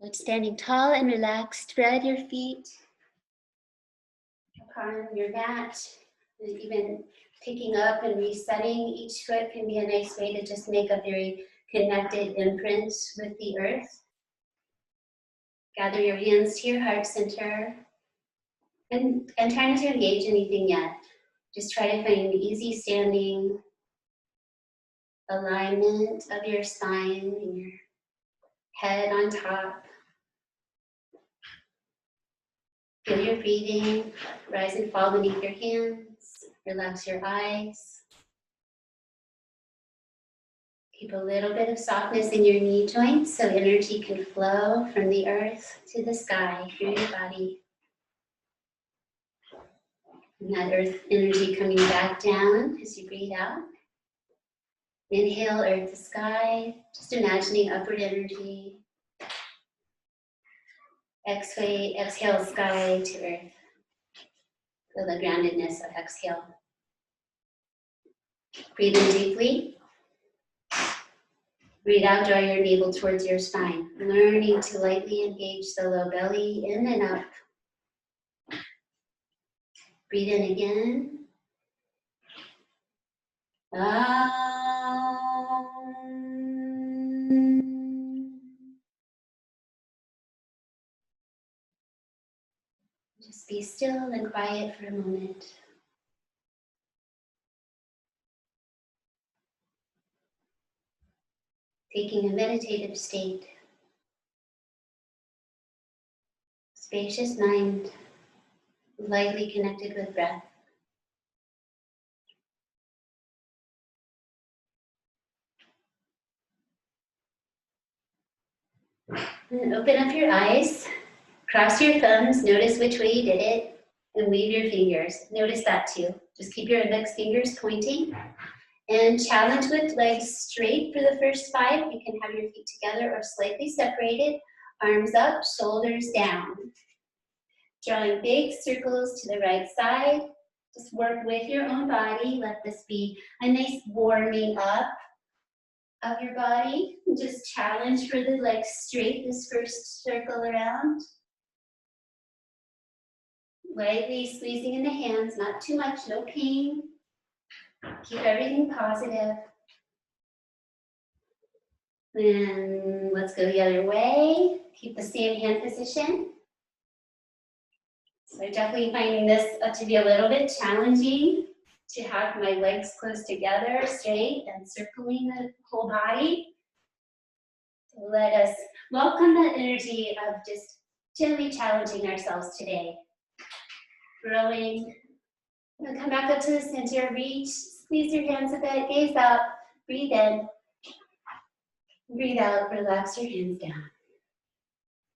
Good. Standing tall and relaxed, spread your feet upon your mat. And even picking up and resetting each foot can be a nice way to just make a very connected imprint with the earth. Gather your hands to your heart center and try not to engage anything yet. Just try to find easy standing alignment of your spine and your head on top. Feel your breathing, rise and fall beneath your hands, relax your eyes. Keep a little bit of softness in your knee joints so energy can flow from the earth to the sky through your body. And that earth energy coming back down as you breathe out. Inhale, earth to sky, just imagining upward energy. Exhale, sky to earth. Feel the groundedness of exhale. Breathe in deeply. Breathe out, draw your navel towards your spine. Learning to lightly engage the low belly, in and up. Breathe in again. Just be still and quiet for a moment. Taking a meditative state. Spacious mind, lightly connected with breath. And open up your eyes, cross your thumbs, notice which way you did it, and weave your fingers. Notice that too. Just keep your index fingers pointing. And challenge with legs straight for the first 5. You can have your feet together or slightly separated. Arms up, shoulders down. Drawing big circles to the right side. Just work with your own body. Let this be a nice warming up of your body. Just challenge for the legs straight this first circle around. Lightly squeezing in the hands, not too much, no pain. Keep everything positive. Then let's go the other way. Keep the same hand position. So definitely finding this to be a little bit challenging to have my legs close together, straight, and circling the whole body. So let us welcome the energy of just gently challenging ourselves today. Growing. We'll come back up to the center, reach, squeeze your hands a bit, gaze up, breathe in. Breathe out, relax your hands down.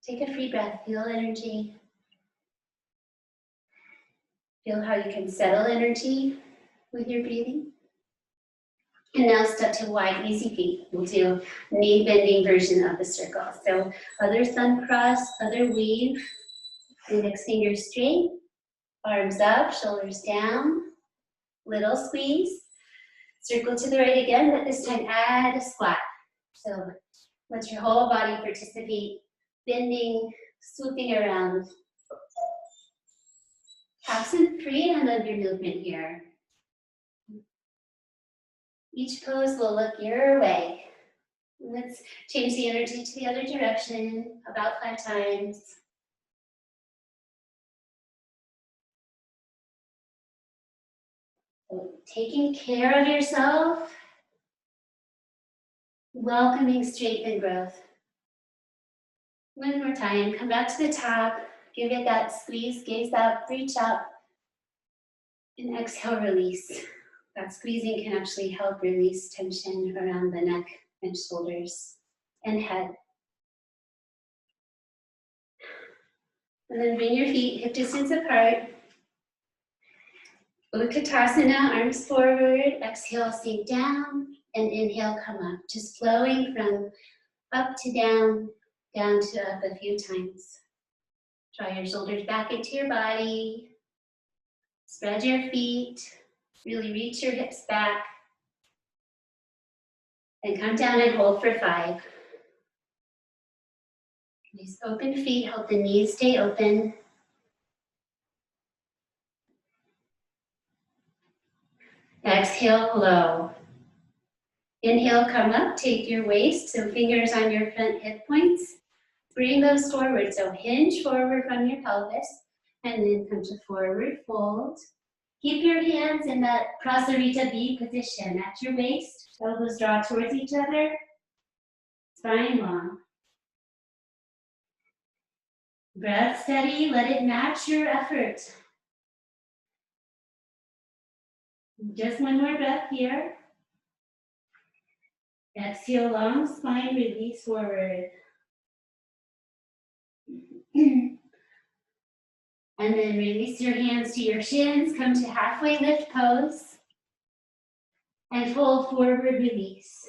Take a free breath, feel energy. Feel how you can settle energy with your breathing. And now step to wide, easy feet. We'll do knee bending version of the circle. So other thumb cross, other weave, index fingers straight, arms up, shoulders down, little squeeze. Circle to the right again, but this time add a squat. So let your whole body participate, bending, swooping around. Have some freedom of your movement here. Each pose will look your way. Let's change the energy to the other direction about 5 times. So, taking care of yourself, welcoming strength and growth. One more time, come back to the top, give it that squeeze, gaze up, reach up, and exhale, release. That squeezing can actually help release tension around the neck and shoulders and head. And then bring your feet hip distance apart. Utkatasana, arms forward, exhale, sink down, and inhale, come up. Just flowing from up to down, down to up a few times. Draw your shoulders back into your body. Spread your feet. Really reach your hips back. And come down and hold for 5. These open feet help the knees stay open. Exhale, low. Inhale, come up, take your waist, so fingers on your front hip points. Bring those forward, so hinge forward from your pelvis, and then come to forward fold. Keep your hands in that Prasarita B position at your waist. Elbows draw towards each other, spine long. Breath steady, let it match your effort. Just one more breath here. Exhale, long spine, release forward. And then release your hands to your shins, come to halfway lift pose, and fold forward, release.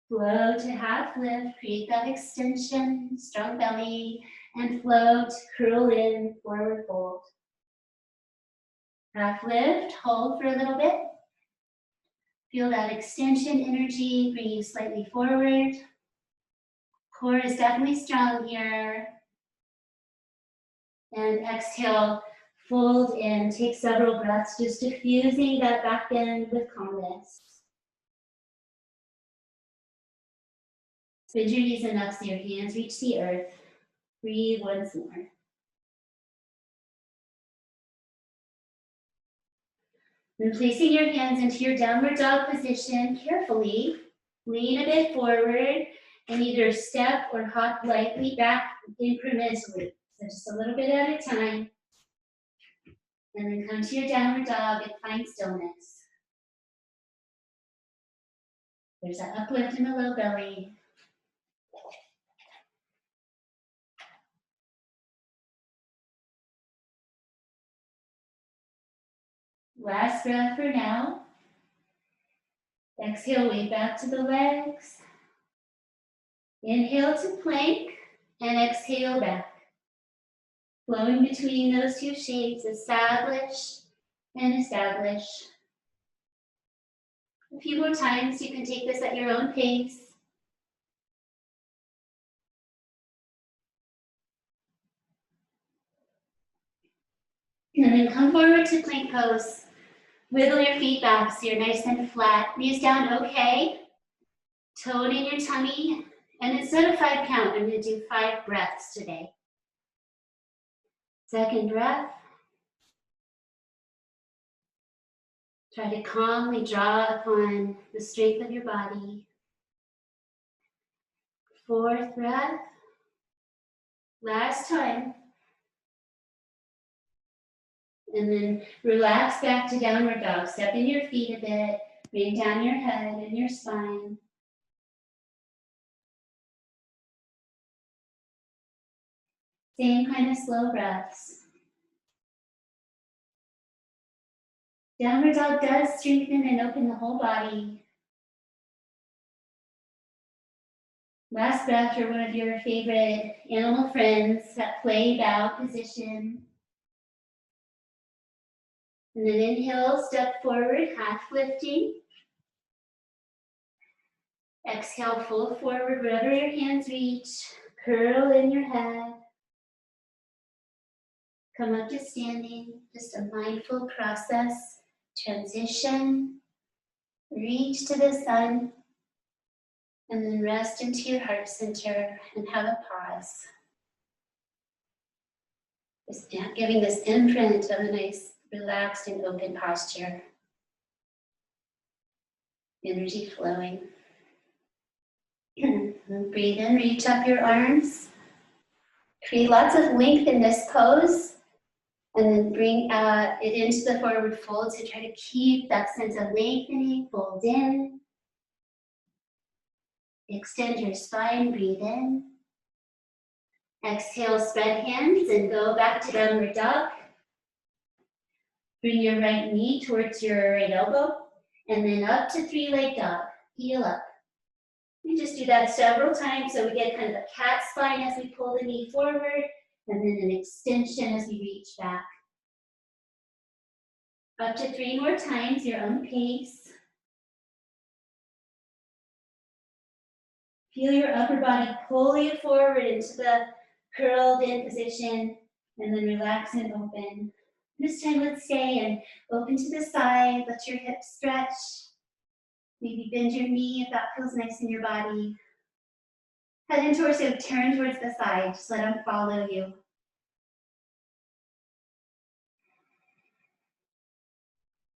Flow to half lift, create that extension, strong belly, and float, curl in, forward fold. Half lift, hold for a little bit. Feel that extension energy, bring you slightly forward. Core is definitely strong here. And exhale, fold in, take several breaths, just diffusing that back bend with calmness. Bend your knees enough so your hands reach the earth. Breathe once more. Then placing your hands into your downward dog position carefully, lean a bit forward and either step or hop lightly back incrementally. So just a little bit at a time. And then come to your downward dog and find stillness. There's an uplift in the low belly. Last breath for now. Exhale, way back to the legs. Inhale to plank and exhale back. Flowing between those two shapes, establish and establish. A few more times, you can take this at your own pace. And then come forward to plank pose. Wiggle your feet back so you're nice and flat. Knees down, okay. Tone in your tummy. And instead of 5 count, I'm going to do 5 breaths today. Second breath. Try to calmly draw upon the strength of your body. Fourth breath. Last time. And then relax back to downward dog. Step in your feet a bit. Bring down your head and your spine. Same kind of slow breaths. Downward dog does strengthen and open the whole body. Last breath for one of your favorite animal friends, that play bow position. And then inhale, step forward, half lifting. Exhale, fold forward wherever your hands reach. Curl in your head. Come up to standing, just a mindful process. Transition, reach to the sun, and then rest into your heart center and have a pause. Just giving this imprint of a nice, relaxed and open posture. Energy flowing. Breathe in, reach up your arms. Create lots of length in this pose. And then bring it into the forward fold. So try to keep that sense of lengthening. Fold in. Extend your spine, breathe in. Exhale, spread hands and go back to downward dog. Bring your right knee towards your right elbow. And then up to 3-leg dog. Heel up. We just do that several times so we get kind of a cat spine as we pull the knee forward. And then an extension as we reach back. Up to 3 more times, your own pace. Feel your upper body pull you forward into the curled in position, and then relax and open. This time let's stay and open to the side, let your hips stretch. Maybe bend your knee if that feels nice in your body. Head and torso turn towards the side, just let them follow you.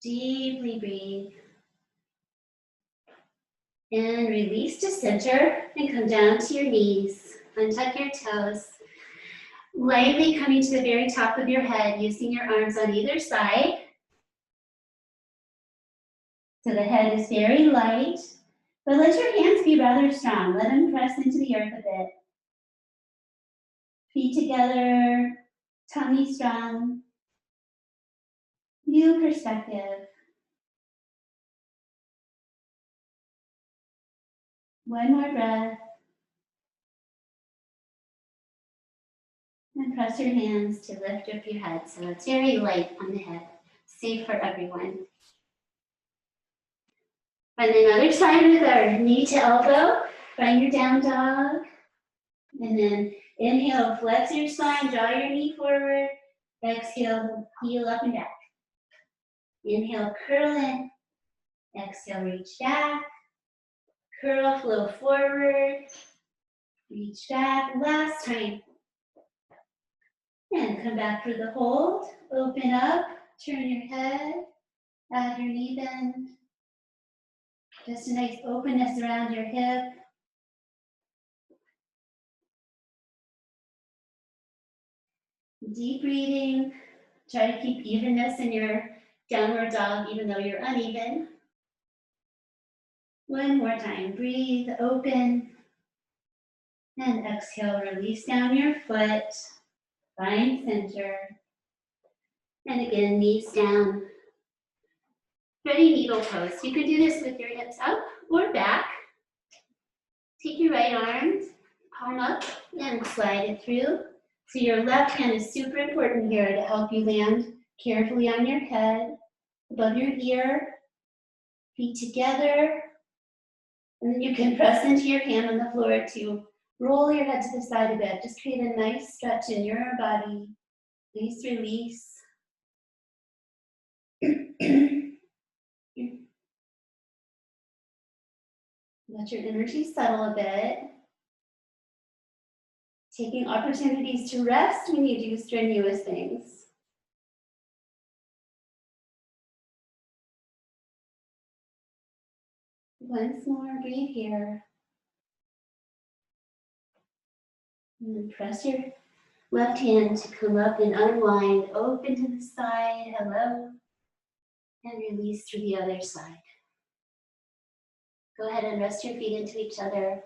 Deeply breathe. And release to center and come down to your knees. Untuck your toes. Lightly coming to the very top of your head, using your arms on either side. So the head is very light, but let your hands be rather strong. Let them press into the earth a bit. Feet together, tummy strong. New perspective. One more breath. And press your hands to lift up your head. So it's very light on the head. Safe for everyone. On the other side with our knee to elbow, find your down dog. And then inhale, flex your spine, draw your knee forward. Exhale, heel up and back. Inhale, curl in. Exhale, reach back. Curl, flow forward. Reach back. Last time. And come back for the hold. Open up, turn your head, add your knee bend. Just a nice openness around your hip. Deep breathing. Try to keep evenness in your downward dog, even though you're uneven. One more time. Breathe, open. And exhale, release down your foot. Find center. And again, knees down. Ready needle pose. You can do this with your hips up or back. Take your right arm, palm up, and slide it through. So your left hand is super important here to help you land carefully on your head, above your ear, feet together. And then you can press into your hand on the floor to roll your head to the side a bit. Just create a nice stretch in your body. Nice release. Let your energy settle a bit. Taking opportunities to rest when you do strenuous things. Once more, breathe here. And then press your left hand to come up and unwind, open to the side, hello, and release to the other side. Go ahead and rest your feet into each other.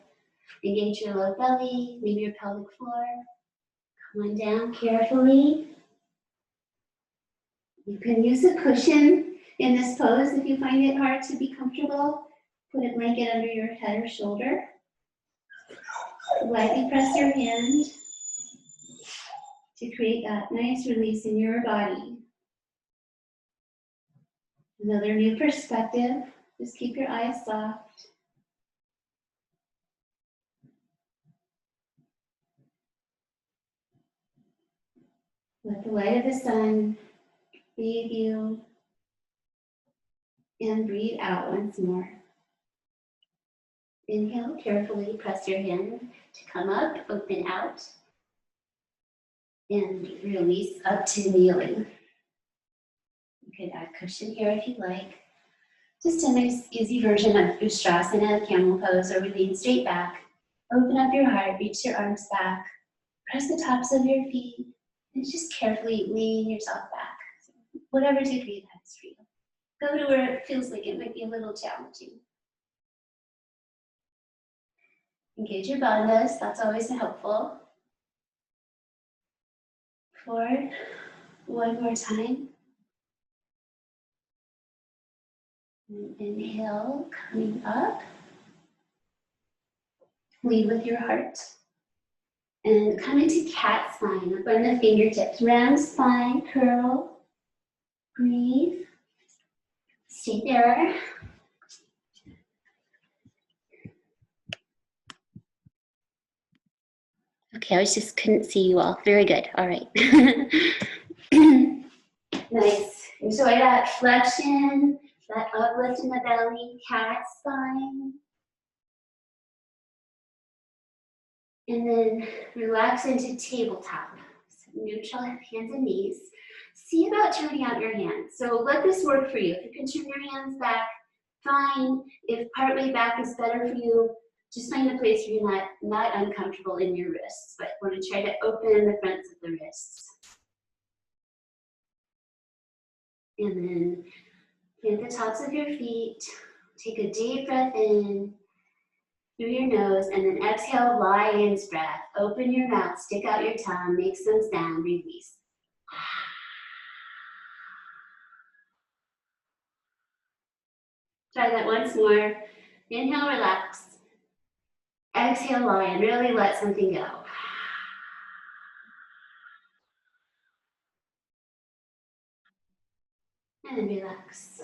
Engage your low belly, leave your pelvic floor. Come on down carefully. You can use a cushion in this pose if you find it hard to be comfortable. Put a blanket under your head or shoulder. Lightly press your hand to create that nice release in your body. Another new perspective. Just keep your eyes soft. Let the light of the sun bathe you. And breathe out once more. Inhale, carefully press your hand to come up, open out. And release up to kneeling. You can add cushion here if you'd like. Just a nice easy version of Ustrasana, camel pose, or lean straight back. Open up your heart, reach your arms back. Press the tops of your feet, and just carefully lean yourself back. So whatever degree that is for you. Go to where it feels like it might be a little challenging. Engage your bandhas, that's always helpful. Forward, one more time. And inhale, coming up. Lead with your heart. And come into cat spine, up on the fingertips. Round spine, curl, breathe. Stay there. Okay, I just couldn't see you all. Very good. All right. Nice. Enjoy that flexion, that uplift in the belly, cat spine. And then relax into tabletop. So neutral hands and knees. See about turning out your hands. So let this work for you. If you can turn your hands back, fine. If partway back is better for you, just find a place where you're not uncomfortable in your wrists, but want to try to open the fronts of the wrists. And then plant the tops of your feet. Take a deep breath in through your nose, and then exhale, lion's breath. Open your mouth, stick out your tongue, make some sound, release. Try that once more. Inhale, relax. Exhale, lion. Really let something go. And then relax.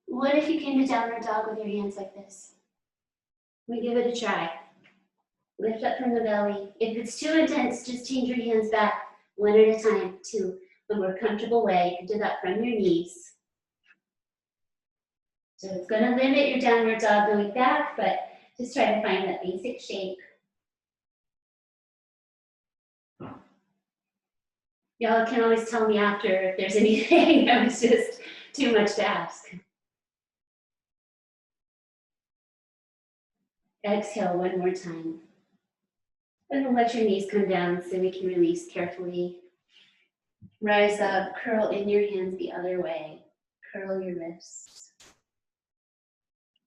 What if you came to downward dog with your hands like this? We give it a try. Lift up from the belly. If it's too intense, just change your hands back one at a time to a more comfortable way. You can do that from your knees. So it's going to limit your downward dog going back, but just try to find that basic shape. Y'all can always tell me after if there's anything that was just too much to ask. Exhale one more time. And then let your knees come down so we can release carefully. Rise up, curl in your hands the other way. Curl your wrists.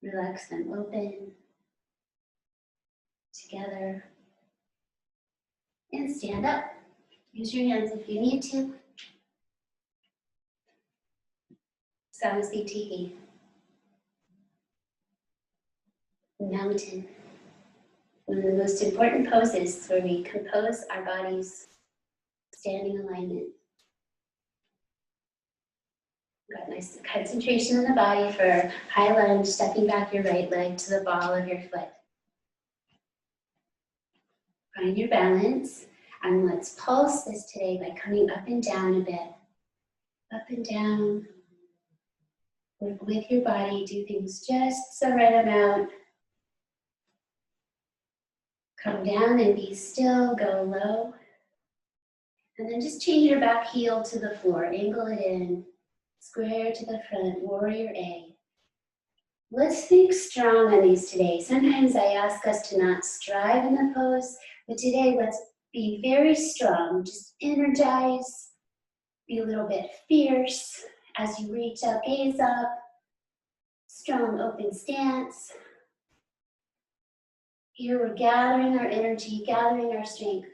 Relax them open. Together. And stand up. Use your hands if you need to. Samasthiti. Mountain. One of the most important poses where we compose our body's standing alignment. Got nice concentration in the body for high lunge, stepping back your right leg to the ball of your foot. Find your balance, and let's pulse this today by coming up and down a bit. Up and down. Work with your body, do things just the right amount. Come down and be still, go low. And then just change your back heel to the floor, angle it in, square to the front, warrior A. Let's think strong on these today. Sometimes I ask us to not strive in the pose, but today let's be very strong. Just energize, be a little bit fierce as you reach up, gaze up, strong open stance. Here we're gathering our energy, gathering our strength.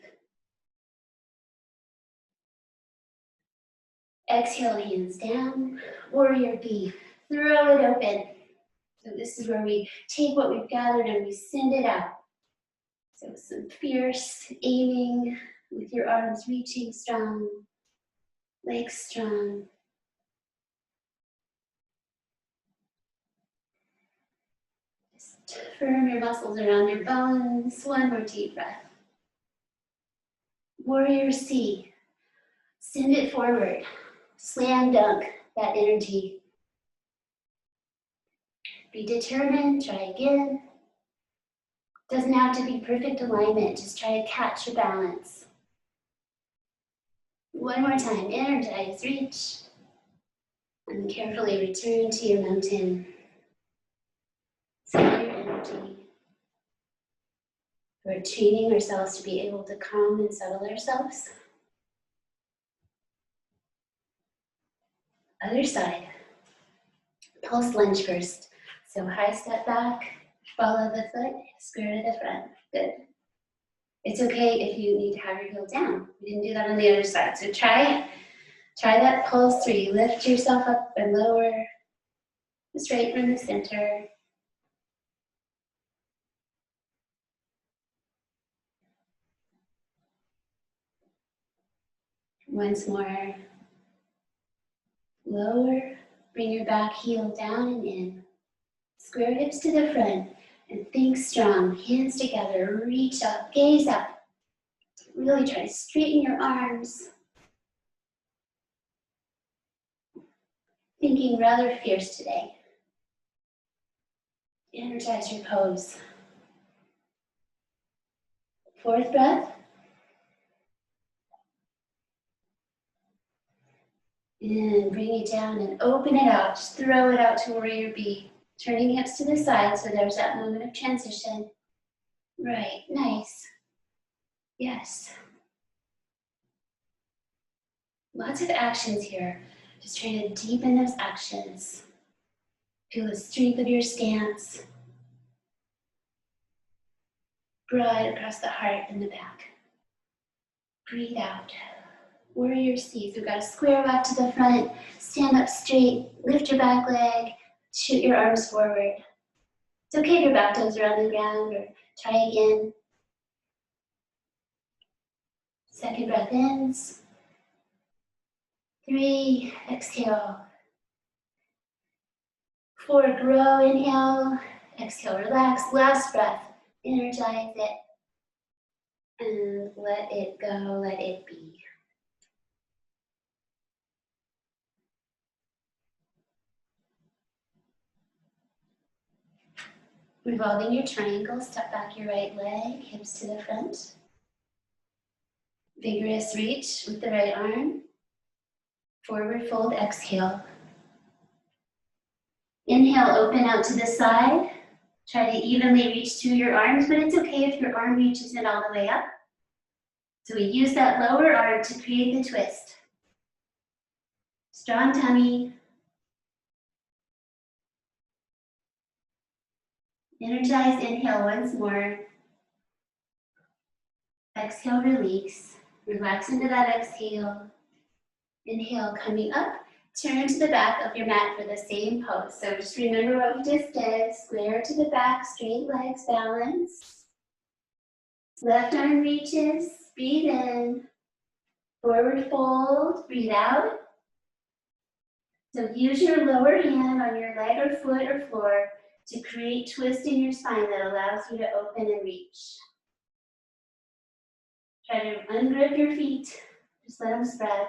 Exhale, hands down, warrior B, throw it open. So this is where we take what we've gathered and we send it out. So some fierce aiming with your arms reaching strong, legs strong. Just firm your muscles around your bones. One more deep breath. Warrior C, send it forward. Slam dunk that energy. Be determined, try again. Doesn't have to be perfect alignment, just try to catch your balance. One more time, energize, reach. And carefully return to your mountain. Settle your energy. We're training ourselves to be able to calm and settle ourselves. Other side. Pulse lunge first. So high step back, follow the foot, square to the front. Good. It's okay if you need to have your heel down. We didn't do that on the other side. So try that pulse where you lift yourself up and lower, just right from the center. Once more. Lower, bring your back heel down and in. Square hips to the front and think strong. Hands together, reach up, gaze up. Really try to straighten your arms. Thinking rather fierce today. Energize your pose. Fourth breath. And bring it down and open it out. Just throw it out to warrior B. Turning hips to the side so there's that moment of transition. Right, nice. Yes. Lots of actions here. Just trying to deepen those actions. Feel the strength of your stance. Broad across the heart and the back. Breathe out. Warrior C. So we've got a square back to the front. Stand up straight. Lift your back leg. Shoot your arms forward. It's okay if your back toes are on the ground, or try again. Second breath in. 3, exhale. 4, grow, inhale. Exhale, relax. Last breath, energize it. And let it go, let it be. Revolving your triangle, step back your right leg, hips to the front. Vigorous reach with the right arm. Forward fold, exhale. Inhale, open out to the side. Try to evenly reach through your arms, but it's okay if your arm reaches it all the way up. So we use that lower arm to create the twist. Strong tummy. Energize, inhale once more. Exhale, release. Relax into that exhale. Inhale, coming up. Turn to the back of your mat for the same pose. So just remember what we just did. Square to the back, straight legs, balance. Left arm reaches, breathe in. Forward fold, breathe out. So use your lower hand on your leg or foot or floor to create twist in your spine that allows you to open and reach. Try to ungrip your feet, just let them spread.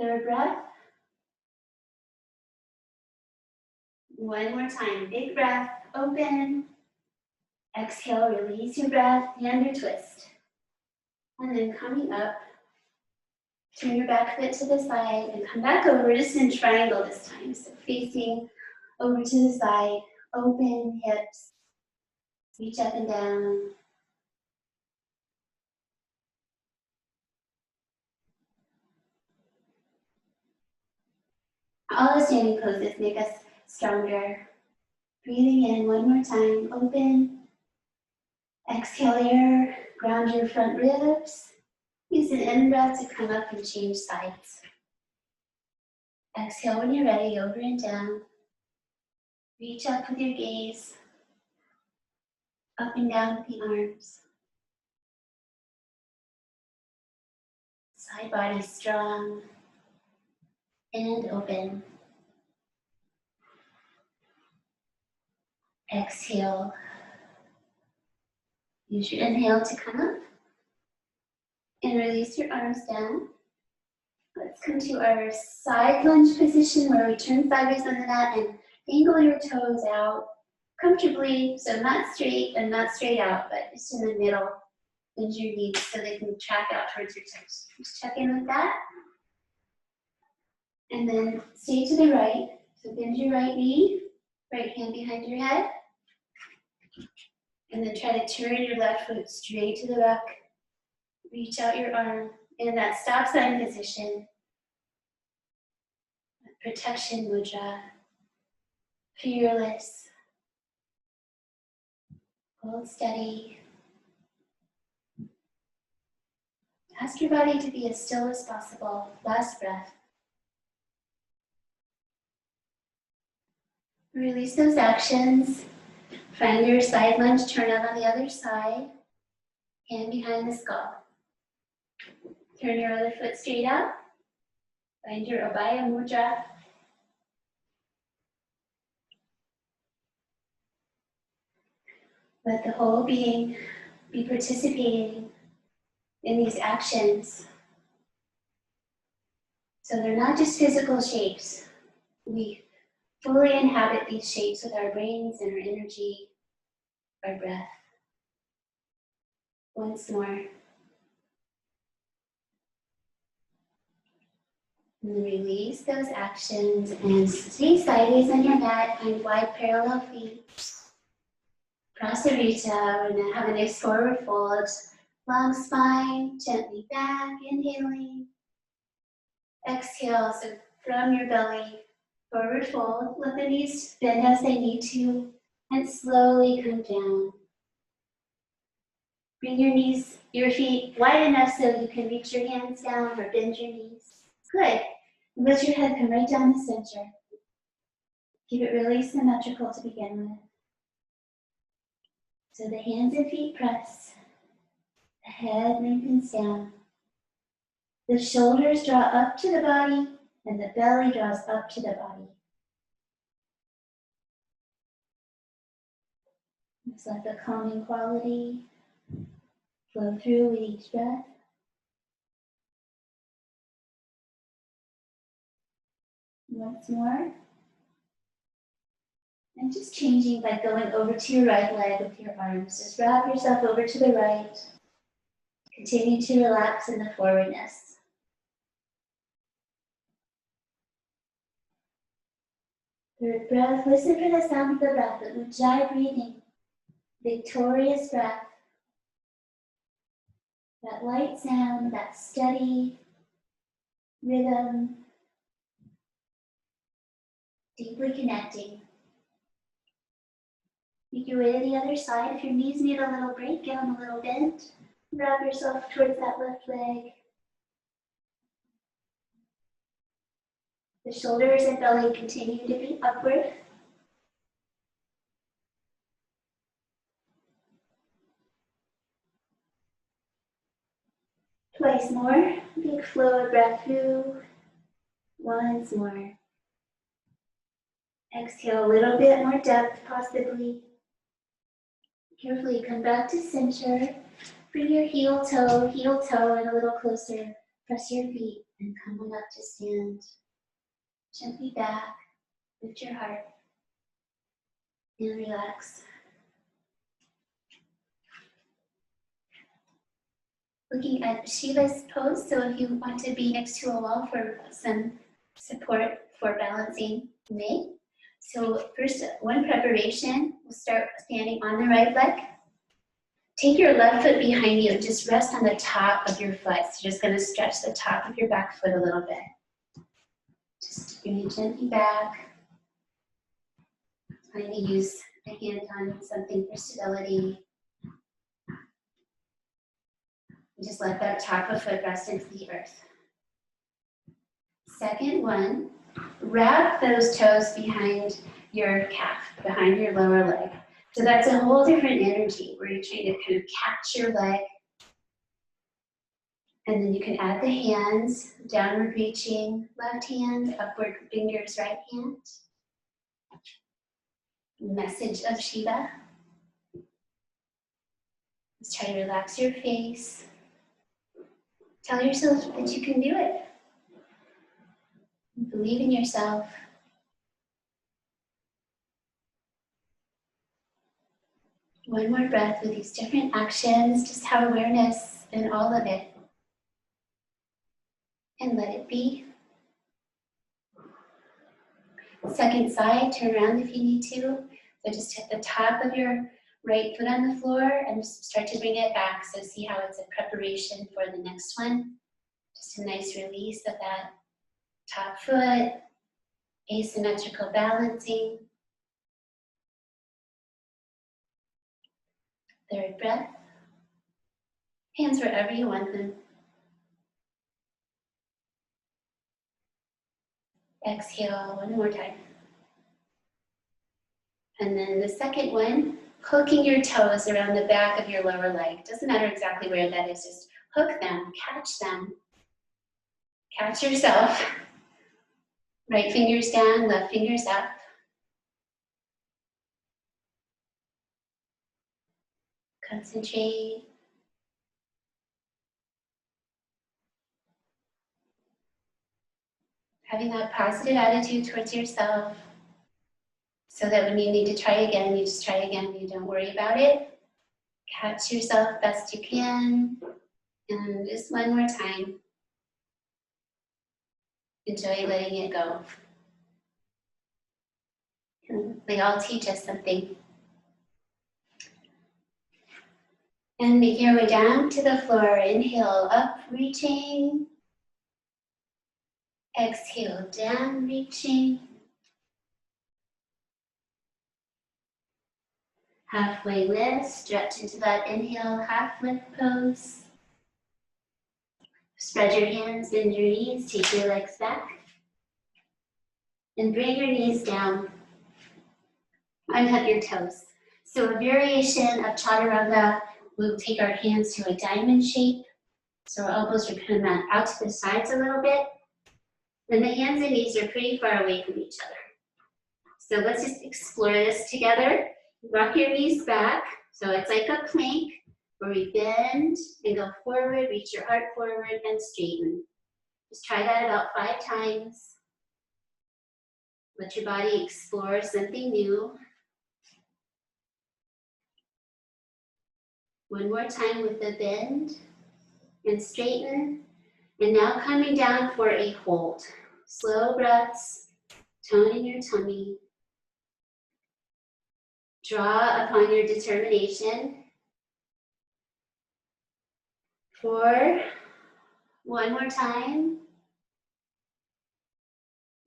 Third breath. One more time, big breath, open. Exhale, release your breath, hand or twist. And then coming up, turn your back foot to the side and come back over, just in triangle this time. So facing over to the side, open hips, reach up and down. All the standing poses make us stronger. Breathing in one more time, open. Exhale here, ground your front ribs. Use an in-breath to come up and change sides. Exhale when you're ready, over and down. Reach up with your gaze. Up and down with the arms. Side body strong and open. Exhale. Use your inhale to come up and release your arms down. Let's come to our side lunge position where we turn sideways on the mat and angle your toes out comfortably, so not straight and not straight out, but just in the middle. Bend your knees so they can track out towards your toes. Just check in with that. And then stay to the right. So bend your right knee, right hand behind your head. And then try to turn your left foot straight to the back. Reach out your arm in that stop sign position. Protection mudra. Fearless. Hold steady. Ask your body to be as still as possible. Last breath. Release those actions. Find your side lunge, turn out on the other side. Hand behind the skull. Turn your other foot straight out. Find your Abhaya Mudra. Let the whole being be participating in these actions. So they're not just physical shapes. We fully inhabit these shapes with our brains and our energy, our breath. Once more. And release those actions and stay sideways on your mat, find wide parallel feet. Prasarita, we're going to have a nice forward fold. Long spine, gently back, inhaling. Exhale, so from your belly, forward fold. Let the knees bend as they need to, and slowly come down. Bring your feet wide enough so you can reach your hands down or bend your knees. Good. Let your head come right down the center. Keep it really symmetrical to begin with. So the hands and feet press. The head lengthens down. The shoulders draw up to the body, and the belly draws up to the body. Just let the calming quality flow through with each breath. Once more. And just changing by going over to your right leg with your arms. Just wrap yourself over to the right. Continue to relax in the forwardness. Third breath, listen for the sound of the breath, the Ujjayi breathing. Victorious breath. That light sound, that steady rhythm. Deeply connecting. Make your way to the other side. If your knees need a little break, give them a little bend. Wrap yourself towards that left leg. The shoulders and belly continue to be upward. Twice more. Big flow of breath through. Once more. Exhale a little bit more depth, possibly. Carefully come back to center. Bring your heel toe in a little closer. Press your feet and come on up to stand. Gently back, lift your heart, and relax. Looking at Shiva's pose, so if you want to be next to a wall for some support for balancing, you may. So first, one preparation, we'll start standing on the right leg. Take your left foot behind you and just rest on the top of your foot. So you're just going to stretch the top of your back foot a little bit. Just bring it gently back. Trying to use a hand on something for stability. And just let that top of foot rest into the earth. Second one, wrap those toes behind your calf, behind your lower leg. So that's a whole different energy where you're trying to kind of catch your leg. And then you can add the hands, downward reaching, left hand, upward fingers, right hand. Message of Shiva. Let's try to relax your face. Tell yourself that you can do it. Believe in yourself. One more breath with these different actions. Just have awareness in all of it. And let it be. Second side, turn around if you need to. So just hit the top of your right foot on the floor and just start to bring it back. So see how it's a preparation for the next one. Just a nice release of that top foot, asymmetrical balancing. Third breath. Hands wherever you want them. Exhale one more time. And then the second one, hooking your toes around the back of your lower leg. Doesn't matter exactly where that is, just hook them, catch them. Catch yourself. Right fingers down, left fingers up. Concentrate. Having that positive attitude towards yourself so that when you need to try again, you just try again. You don't worry about it. Catch yourself best you can. And just one more time. Enjoy letting it go. And they all teach us something. And make your way down to the floor. Inhale, up, reaching. Exhale, down, reaching. Halfway lift, stretch into that inhale, half lift pose. Spread your hands, bend your knees, take your legs back. And bring your knees down. Unhug your toes. So a variation of chaturanga, we'll take our hands to a diamond shape. So our elbows are kind of out to the sides a little bit. Then the hands and knees are pretty far away from each other. So let's just explore this together. Rock your knees back. So it's like a plank where we bend and go forward, reach your heart forward and straighten. Just try that about 5 times. Let your body explore something new. One more time with the bend and straighten. And now coming down for a hold. Slow breaths, tone in your tummy. Draw upon your determination. 4, one more time.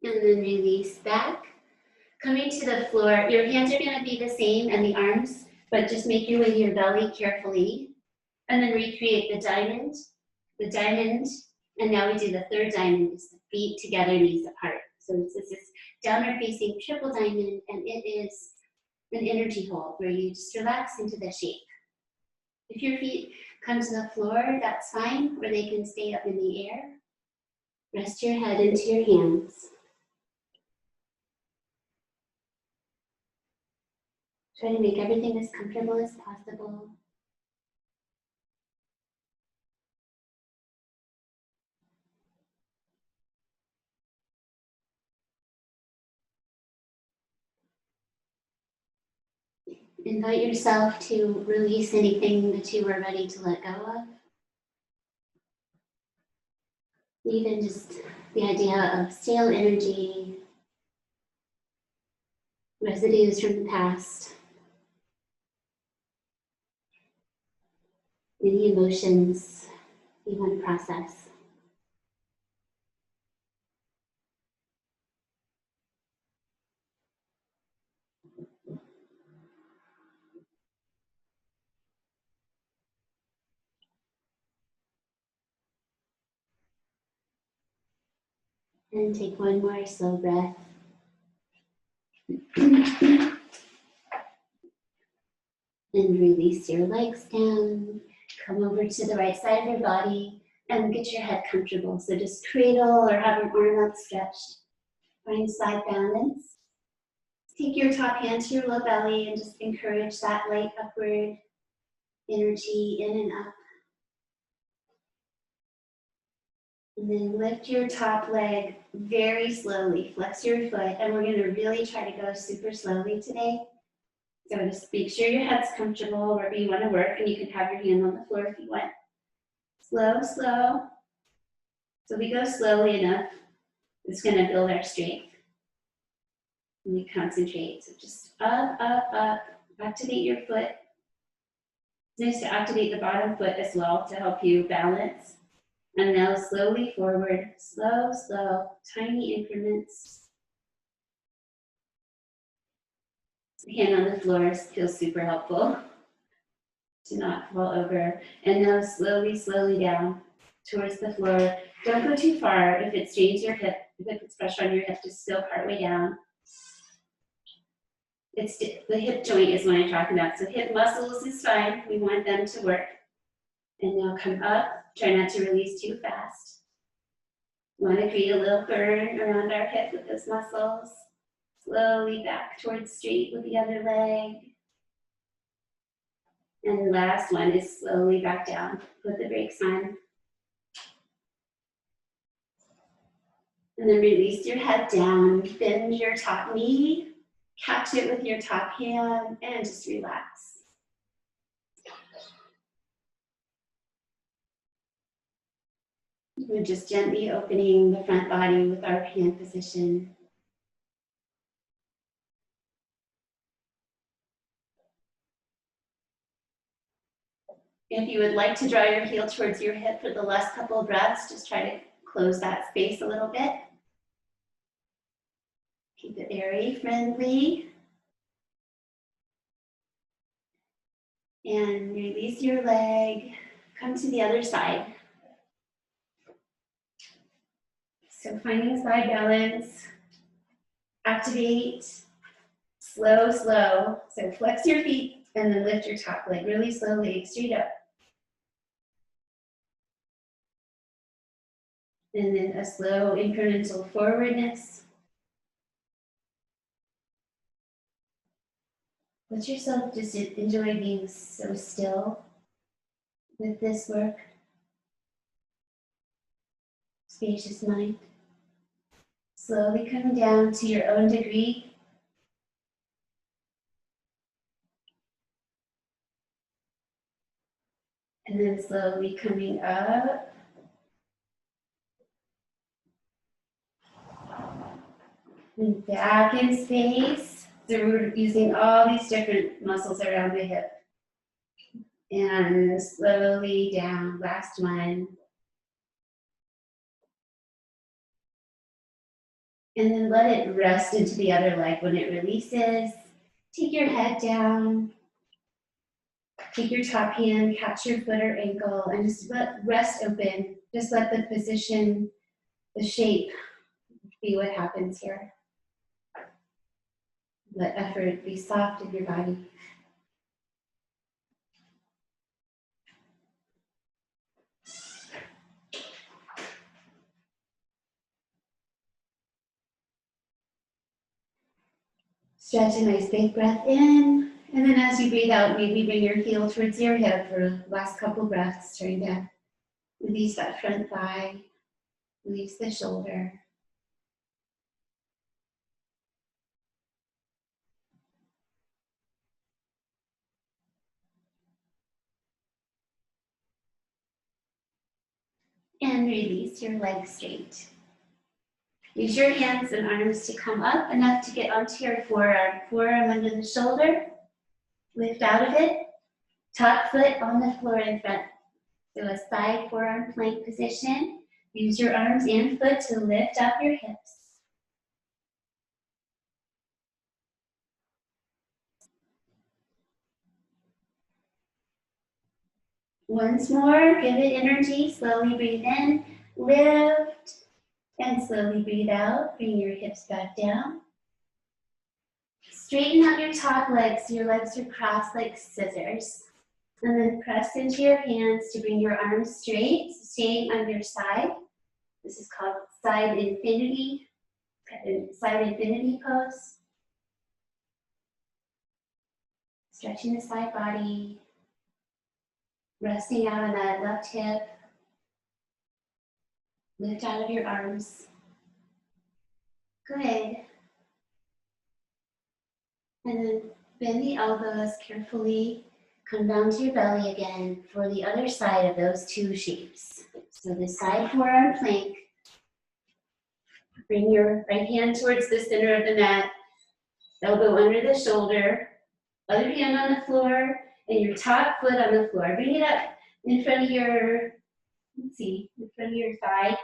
And then release back. Coming to the floor, your hands are going to be the same and the arms, but just make your way to your belly carefully. And then recreate the diamond, and now we do the third diamond, is the feet together, knees apart. So this is downward facing triple diamond, and it is an energy hold where you just relax into the shape. If your feet come to the floor, that's fine, or they can stay up in the air. Rest your head into your hands. Try to make everything as comfortable as possible. Invite yourself to release anything that you were ready to let go of. Even just the idea of stale energy, residues from the past, any emotions you want to process. And take one more slow breath. And release your legs down. Come over to the right side of your body and get your head comfortable. So just cradle or have an arm outstretched. Find side balance. Take your top hand to your low belly and just encourage that light upward energy in and up. And then lift your top leg very slowly. Flex your foot, and we're going to really try to go super slowly today. So just make sure your head's comfortable wherever you want to work, and you can have your hand on the floor if you want. Slow, slow. So we go slowly enough. It's going to build our strength. And we concentrate. So just up, up, up. Activate your foot. It's nice to activate the bottom foot as well to help you balance. And now slowly forward. Slow, slow. Tiny increments. Hand on the floor feels super helpful to not fall over. And now slowly, slowly down towards the floor. Don't go too far. If it strains your hip, if it puts pressure on your hip, just go partway down. It's the hip joint is what I'm talking about. So hip muscles is fine. We want them to work. And now come up. Try not to release too fast. We want to create a little burn around our hip with those muscles. Slowly back towards straight with the other leg. And last one is slowly back down. Put the brakes on. And then release your head down. Bend your top knee. Catch it with your top hand and just relax. We're just gently opening the front body with our hand position. If you would like to draw your heel towards your hip for the last couple of breaths, just try to close that space a little bit. Keep it very friendly. And release your leg. Come to the other side. So finding side balance. Activate. Slow, slow. So flex your feet and then lift your top leg really slowly, straight up. And then a slow incremental forwardness. Let yourself just enjoy being so still with this work. Spacious mind. Slowly come down to your own degree. And then slowly coming up. And back in space. So we're using all these different muscles around the hip. And slowly down, last one. And then let it rest into the other leg. When it releases, take your head down. Take your top hand, catch your foot or ankle, and just let rest open. Just let the position, the shape be what happens here. Let effort be soft in your body. Stretch a nice big breath in, and then as you breathe out, maybe bring your heel towards your hip for the last couple breaths, trying to release that front thigh, release the shoulder. And release your legs straight. Use your hands and arms to come up enough to get onto your forearm. Forearm under the shoulder. Lift out of it. Top foot on the floor in front. So a side forearm plank position. Use your arms and foot to lift up your hips. Once more, give it energy. Slowly breathe in. Lift. And slowly breathe out. Bring your hips back down. Straighten out your top legs so your legs are crossed like scissors. And then press into your hands to bring your arms straight, staying on your side. This is called side infinity pose. Stretching the side body. Resting out on that left hip. Lift out of your arms. Good. And then bend the elbows carefully. Come down to your belly again for the other side of those two shapes. So the side forearm plank. Bring your right hand towards the center of the mat. Elbow under the shoulder. Other hand on the floor. And your top foot on the floor. Bring it up in front of your, in front of your thigh.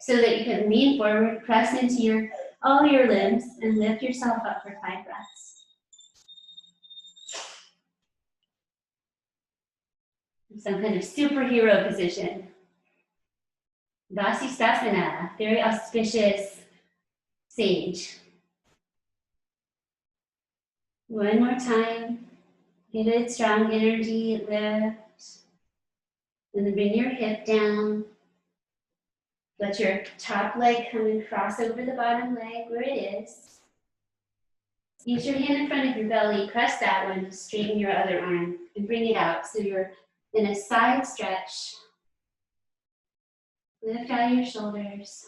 So that you can lean forward, press into all your limbs, and lift yourself up for 5 breaths. Some kind of superhero position. Vasisthasana, very auspicious sage. One more time. Give it strong energy, lift. And then bring your hip down. Let your top leg come and cross over the bottom leg where it is. Use your hand in front of your belly, press that one to straighten your other arm and bring it out. So you're in a side stretch. Lift out your shoulders.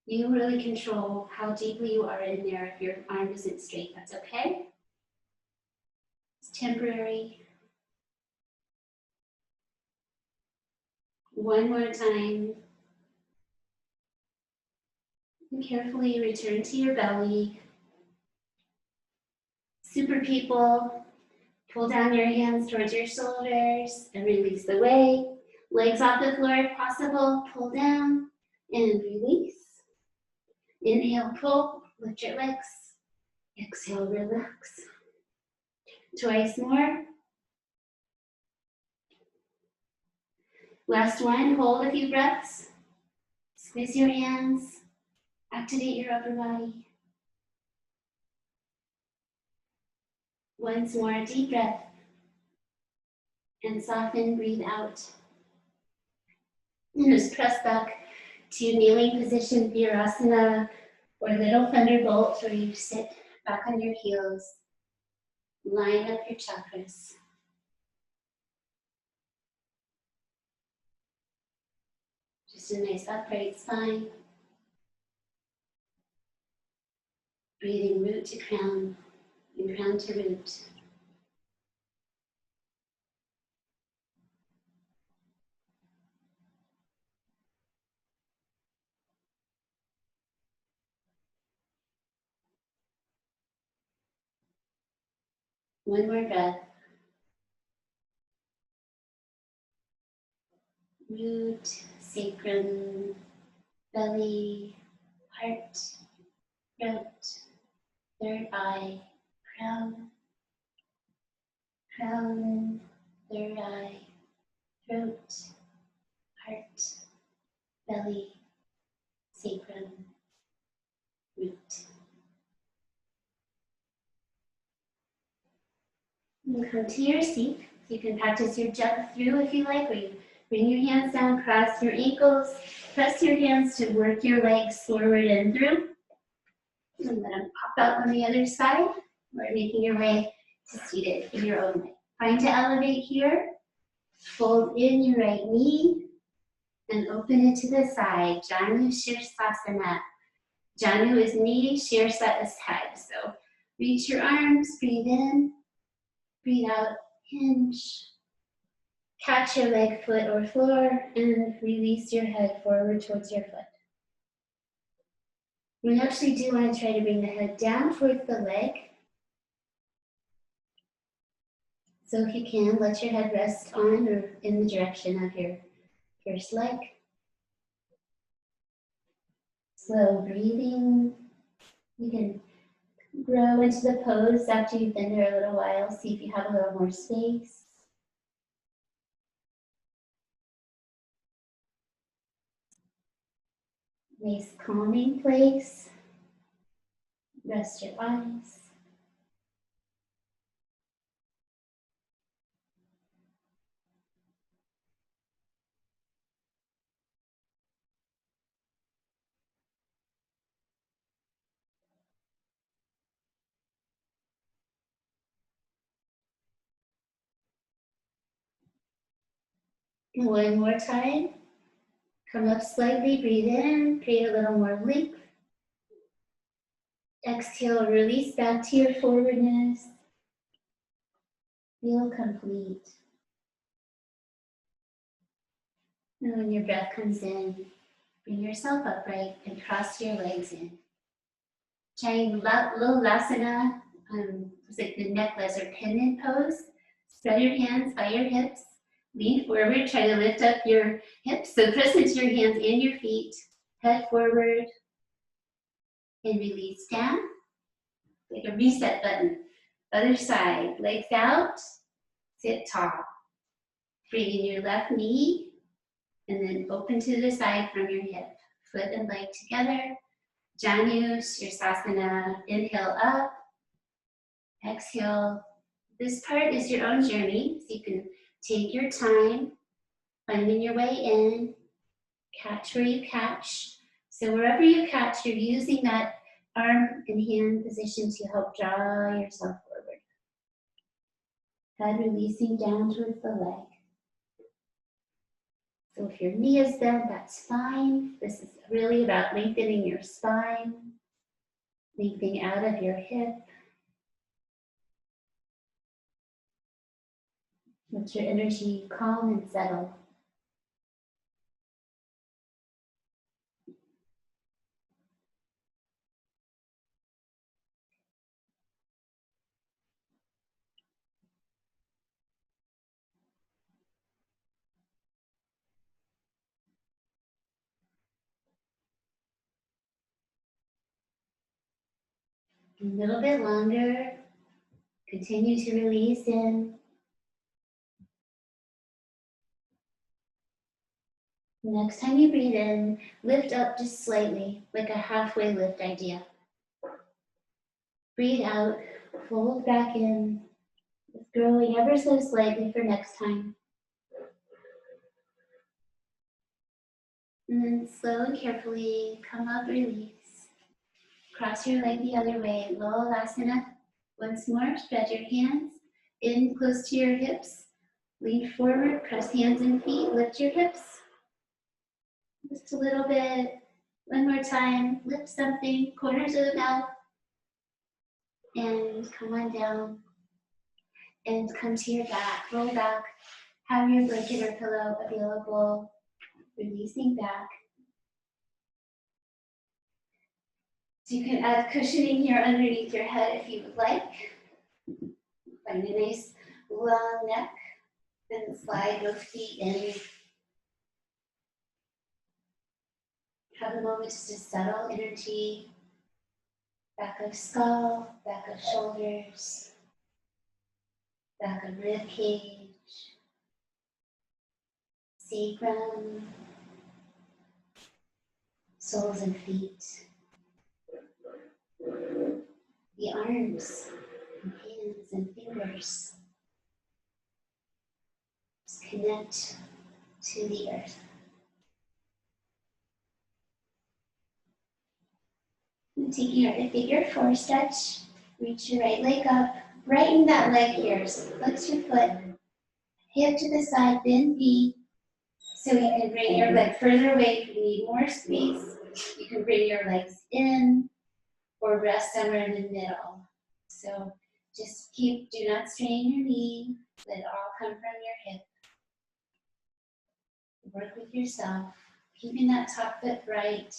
You really control how deeply you are in there. If your arm isn't straight, that's okay. It's temporary. One more time. And carefully return to your belly. Super people, pull down your hands towards your shoulders and release the weight. Legs off the floor if possible. Pull down and release. Inhale, pull, lift your legs. Exhale, relax. Twice more. Last one, hold a few breaths. Squeeze your hands. Activate your upper body. Once more, deep breath. And soften, breathe out. And just press back to kneeling position, Virasana, or little thunderbolt, where you sit back on your heels. Line up your chakras. Just a nice upright spine. Breathing root to crown and crown to root. One more breath. Root, sacrum, belly, heart, throat, third eye, crown, crown, third eye, throat, heart, belly, sacrum, root. And come to your seat. You can practice your jump through if you like, or you bring your hands down, cross your ankles, press your hands to work your legs forward and through. And let them pop out on the other side, or making your way to seated in your own way. Find to elevate here. Fold in your right knee and open it to the side. Janu Shirsasana. Janu is knee, Shirsa is head. So reach your arms, breathe in, breathe out, hinge. Catch your leg, foot, or floor, and release your head forward towards your foot. We actually do want to try to bring the head down towards the leg. So if you can, let your head rest on or in the direction of your first leg. Slow breathing. You can grow into the pose after you've been there a little while. See if you have a little more space. Nice calming place. Rest your eyes. One more time. Come up slightly, breathe in, create a little more length. Exhale, release back to your forwardness. Feel complete. And when your breath comes in, bring yourself upright and cross your legs in. Trying low lasana, it's like the necklace or pendant pose. Spread your hands by your hips. Lean forward, try to lift up your hips. So press into your hands and your feet. Head forward and release down. Like a reset button. Other side, legs out, sit tall. Bring in your left knee and then open to the side from your hip. Foot and leg together. Janu Shirsasana, inhale up, exhale. This part is your own journey, so you can take your time, finding your way in, catch where you catch. So wherever you catch, you're using that arm and hand position to help draw yourself forward. Head releasing down towards the leg. So if your knee is bent, that's fine. This is really about lengthening your spine, lengthening out of your hip. Let your energy calm and settle. A little bit longer. Continue to release in. Next time you breathe in, lift up just slightly, like a halfway lift idea. Breathe out, fold back in, growing ever so slightly for next time. And then slow and carefully come up, release. Cross your leg the other way, Lolasana. Once more, spread your hands in close to your hips. Lean forward, press hands and feet, lift your hips. Just a little bit. One more time, lift something, corners of the mouth. And come on down. And come to your back, roll back. Have your blanket or pillow available. Releasing back. So you can add cushioning here underneath your head if you would like. Find a nice long neck. Then slide both feet in. Have a moment just to settle energy. Back of skull, back of shoulders, back of rib cage, sacrum, soles and feet, the arms and hands and fingers. Just connect to the earth. And taking our figure four stretch, reach your right leg up, brighten that leg here, so flex your foot, hip to the side, bend knee, so you can bring your leg further away if you need more space. You can bring your legs in or rest somewhere in the middle. So just do not strain your knee, let it all come from your hip. Work with yourself, keeping that top foot bright.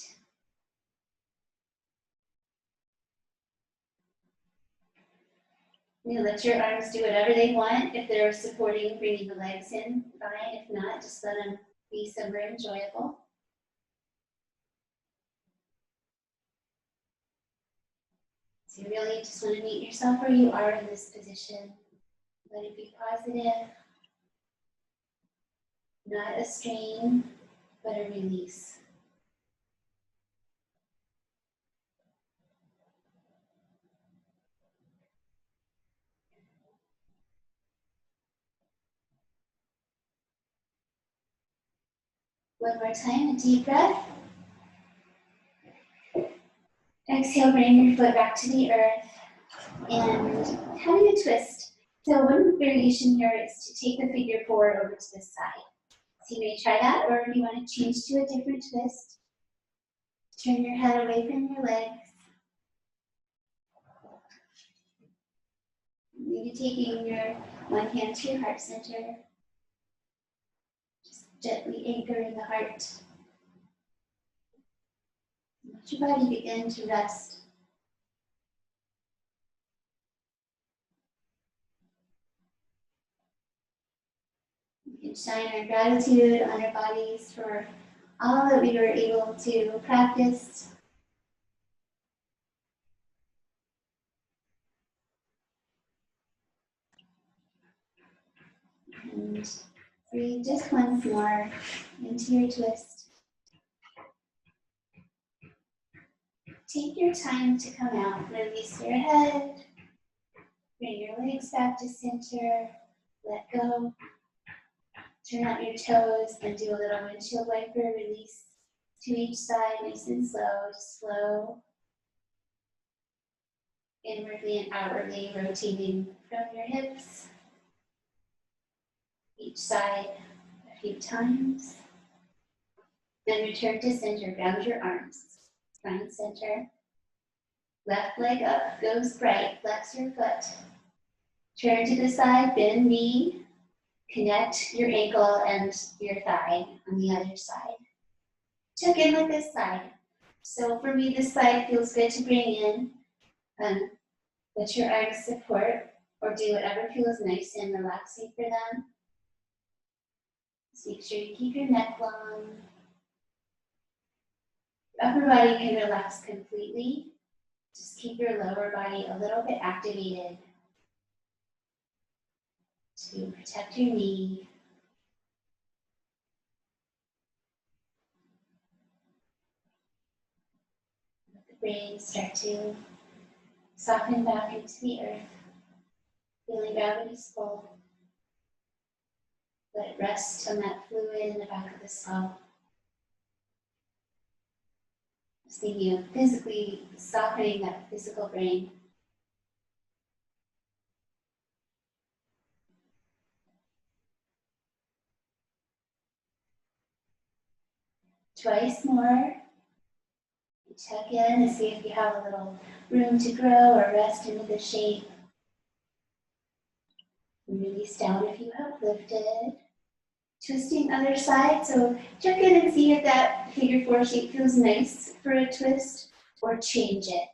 You let your arms do whatever they want. If they're supporting, bringing the legs in, fine. If not, just let them be somewhere enjoyable. So you really just want to meet yourself where you are in this position. Let it be positive, not a strain, but a release. One more time, a deep breath. Exhale, bring your foot back to the earth and having a twist. So one variation here is to take the figure four over to the side. So you may try that, or if you want to change to a different twist, turn your head away from your legs. Maybe taking your one hand to your heart center. Just gently anchoring the heart. Let your body begin to rest. We can shine our gratitude on our bodies for all that we were able to practice. And breathe just once more into your twist. Take your time to come out. Release your head. Bring your legs back to center. Let go. Turn out your toes and do a little windshield wiper release to each side, nice and slow. Just slow. inwardly and outwardly rotating from your hips, each side a few times. Then return to center, ground your arms, find center. Left leg up, goes bright, flex your foot. Turn to the side, bend knee, connect your ankle and your thigh on the other side. Tuck in with this side. So for me, this side feels good to bring in. Let your arms support or do whatever feels nice and relaxing for them. Just make sure you keep your neck long. Your upper body can relax completely. Just keep your lower body a little bit activated to protect your knee. Let the brain start to soften back into the earth, feeling gravity's pull. Let it rest on that fluid in the back of the skull. Just thinking of physically softening that physical brain. Twice more. Check in and see if you have a little room to grow or rest into the shape. Release down if you have lifted. Twisting other side, so check in and see if that figure four shape feels nice for a twist, or change it.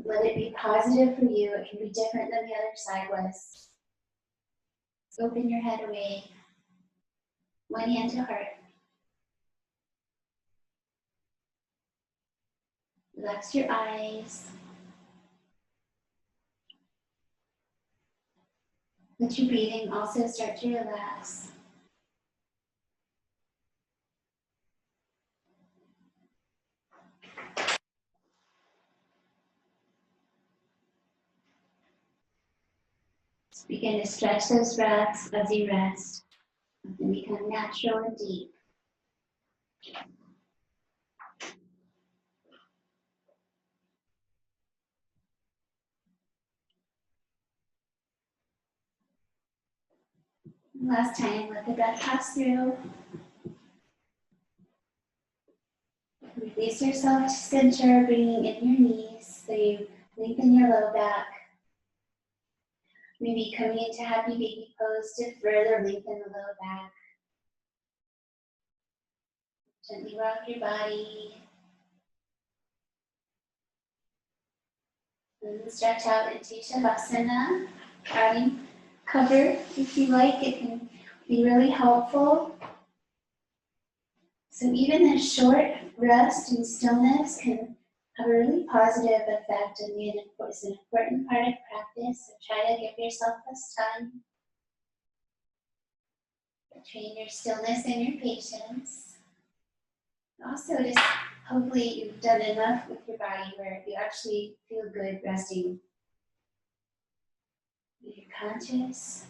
Let it be positive for you. It can be different than the other side was. Open your head away. One hand to heart. Relax your eyes. Let your breathing also start to relax. Just begin to stretch those breaths as you rest. Let them become natural and deep. Last time, let the breath pass through. Release yourself to center, bringing in your knees so you lengthen your low back. Maybe coming into happy baby pose to further lengthen the low back. Gently rock your body. And then stretch out into Shavasana. Adding cover if you like, it can be really helpful. So even a short rest and stillness can have a really positive effect and it's an important part of practice. So try to give yourself this time. Train your stillness and your patience. Also, just hopefully you've done enough with your body where you actually feel good resting. You're conscious.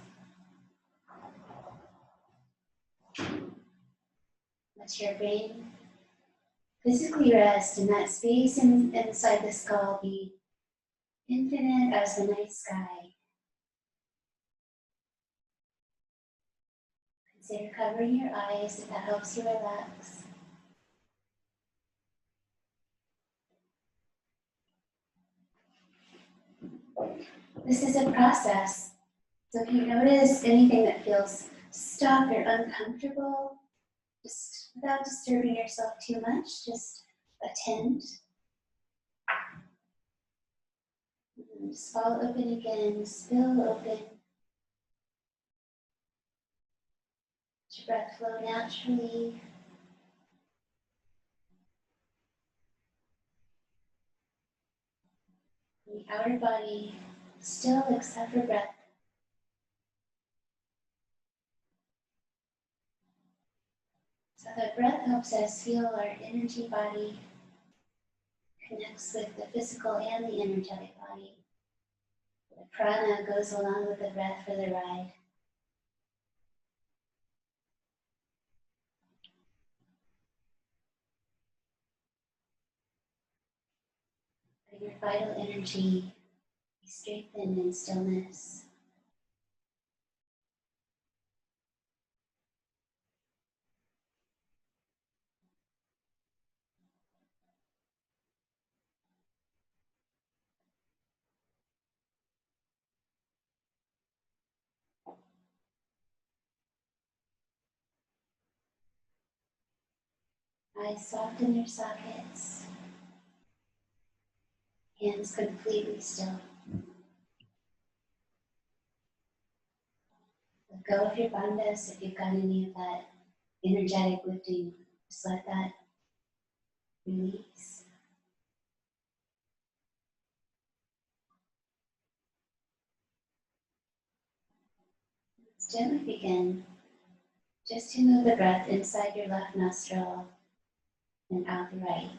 Let your brain physically rest, and that space inside the skull be infinite as the night sky. Consider covering your eyes if that helps you relax. This is a process. So if you notice anything that feels stuck or uncomfortable, just without disturbing yourself too much, just attend. And just fall open again, spill open. Let your breath flow naturally. The outer body still except for breath. So the breath helps us feel our energy body connects with the physical and the energetic body. The prana goes along with the breath for the ride. Let your vital energy be strengthened in stillness. Eyes soften your sockets. Hands completely still. Let go of your bandhas if you've got any of that energetic lifting. Just let that release. Let's gently begin just to move the breath inside your left nostril and out the right.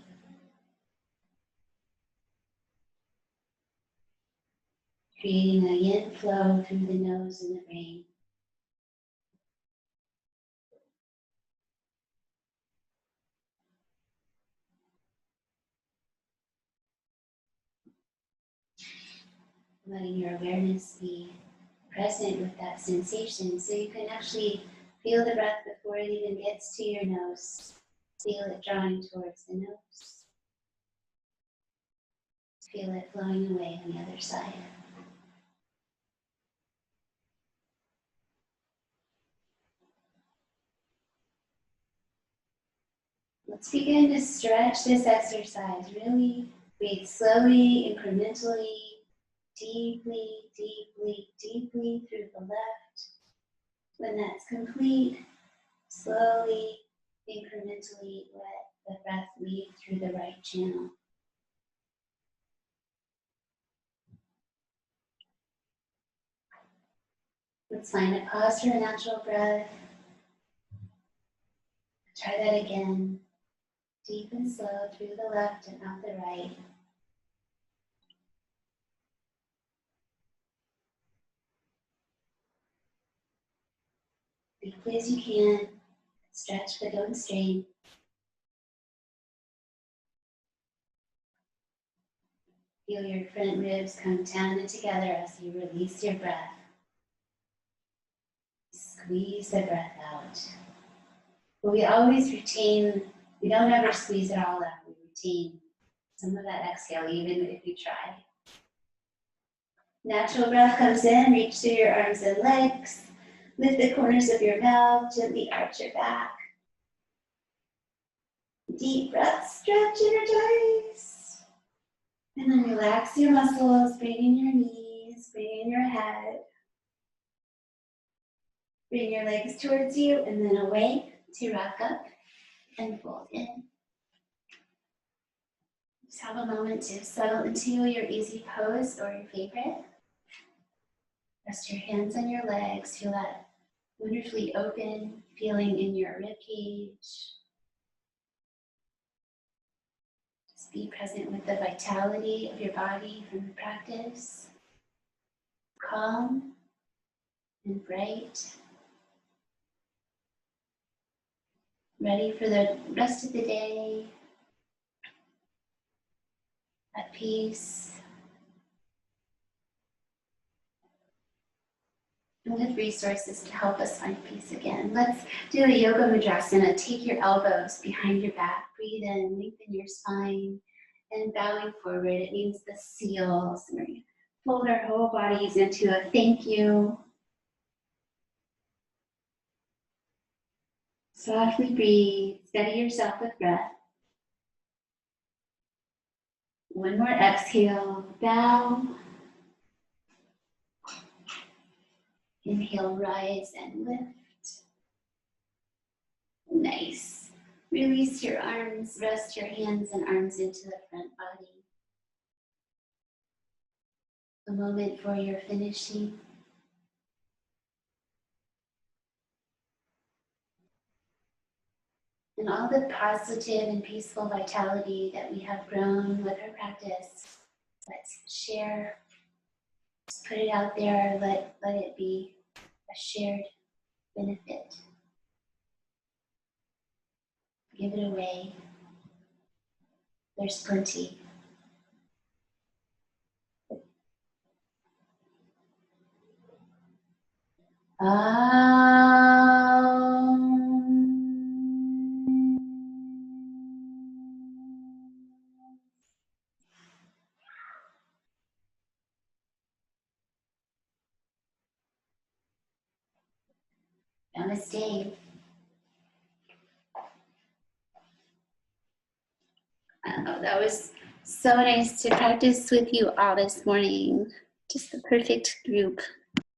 Creating a yin flow through the nose and the brain. Letting your awareness be present with that sensation so you can actually feel the breath before it even gets to your nose. Feel it drawing towards the nose. Feel it flowing away on the other side. Let's begin to stretch this exercise. Really breathe slowly, incrementally, deeply, deeply, deeply through the left. When that's complete, slowly, incrementally let the breath lead through the right channel. Let's find a pause for a natural breath. Try that again. Deep and slow through the left and out the right. Deeply as you can. Stretch but don't strain. Feel your front ribs come down and together as you release your breath. Squeeze the breath out. But we always retain, we don't ever squeeze it all out. We retain some of that exhale even if you try. Natural breath comes in, reach through your arms and legs. Lift the corners of your mouth, gently arch your back. Deep breath, stretch, energize. And then relax your muscles, bring in your knees, bring in your head. Bring your legs towards you and then away to rock up and fold in. Just have a moment to settle into your easy pose or your favorite. Rest your hands on your legs. Feel that wonderfully open feeling in your rib cage. Just be present with the vitality of your body from the practice. Calm and bright. Ready for the rest of the day. At peace. And with resources to help us find peace again. Let's do a yoga mudrasana. Take your elbows behind your back. Breathe in, lengthen your spine. And bowing forward, it means the seal. So we're going to fold our whole bodies into a thank you. Softly breathe. Steady yourself with breath. One more exhale. Bow. Inhale, rise and lift. Nice. Release your arms, rest your hands and arms into the front body. A moment for your finishing. And all the positive and peaceful vitality that we have grown with our practice, let's share. Just put it out there, let it be a shared benefit. Give it away. There's plenty. Namaste. That was so nice to practice with you all this morning. Just the perfect group.